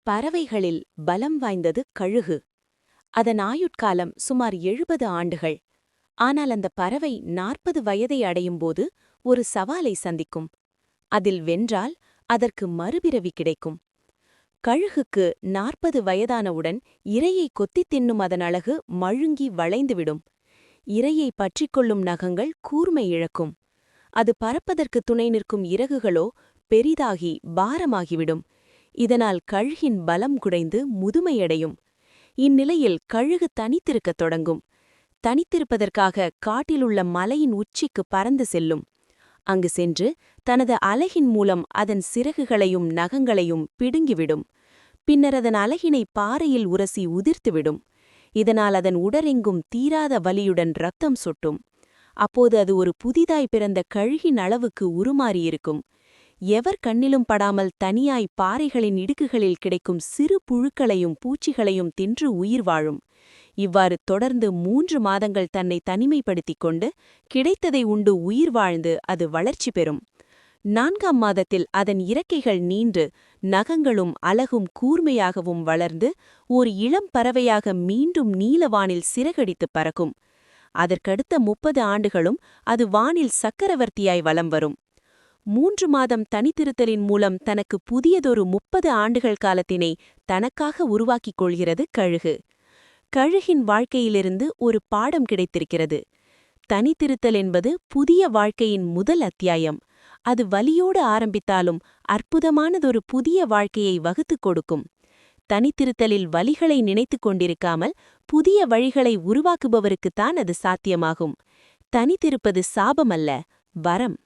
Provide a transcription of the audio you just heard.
பறவைகளில் பலம் வாய்ந்தது கழுகு. அதன் ஆயுட்காலம் சுமார் 70 ஆண்டுகள். ஆனால் அந்த பறவை 40 வயதை அடையும்போது ஒரு சவாலை சந்திக்கும். அதில் வென்றால் அதற்கு மறுபிறவி கிடைக்கும். கழுகுக்கு 40 வயதானவுடன் இரையை கொத்தித் தின்னும் அதன் அழகு மழுங்கி வளைந்துவிடும். இரையை பற்றிக்கொள்ளும் நகங்கள் கூர்மை இழக்கும். அது பறப்பதற்கு துணை நிற்கும் இறகுகளோ பெரிதாகி பாரமாகிவிடும். இதனால் கழுகின் பலம் குறைந்து முதுமையடையும். இந்நிலையில் கழுகு தனித்திருக்கத் தொடங்கும். தனித்திருப்பதற்காக காட்டிலுள்ள மலையின் உச்சிக்கு பறந்து செல்லும். அங்கு சென்று தனது அலகின் மூலம் அதன் சிறகுகளையும் நகங்களையும் பிடுங்கிவிடும். பின்னர் அதன் அலகினை பாறையில் உரசி உதிர்த்துவிடும். இதனால் அதன் உடலெங்கும் தீராத வலியுடன் இரத்தம் சொட்டும். அப்போது அது ஒரு புதிதாய் பிறந்த கழுகின் அளவுக்கு உருமாறியிருக்கும். எவர் கண்ணிலும் படாமல் தனியாய் பாறைகளின் இடுக்குகளில் கிடைக்கும் சிறு புழுக்களையும் பூச்சிகளையும் தின்று உயிர் வாழும். இவ்வாறு தொடர்ந்து 3 மாதங்கள் தன்னை தனிமைப்படுத்திக் கொண்டு கிடைத்ததை உண்டு உயிர் வாழ்ந்து அது வளர்ச்சி பெறும். 4ஆம் மாதத்தில் அதன் இறக்கைகள் நீண்டு நகங்களும் அலகும் கூர்மையாகவும் வளர்ந்து ஓர் இளம் பறவையாக மீண்டும் நீலவானில் சிறகடித்துப் பறக்கும். அதற்கடுத்த 30 ஆண்டுகளும் அது வானில் சக்கரவர்த்தியாய் வலம் வரும். 3 மாதம் தனித்திருத்தலின் மூலம் தனக்கு புதியதொரு 30 ஆண்டுகள் காலத்தினை தனக்காக உருவாக்கிக் கொள்கிறது கழுகு. கழுகின் வாழ்க்கையிலிருந்து ஒரு பாடம் கிடைத்திருக்கிறது. தனித்திருத்தல் என்பது புதிய வாழ்க்கையின் முதல் அத்தியாயம். அது வலியோடு ஆரம்பித்தாலும் அற்புதமானதொரு புதிய வாழ்க்கையை வகுத்துக் கொடுக்கும். தனித்திருத்தலில் வலிகளை நினைத்துக் கொண்டிருக்காமல் புதிய வழிகளை உருவாக்குபவருக்குத்தான் அது சாத்தியமாகும். தனித்திருப்பது சாபமல்ல, வரம்.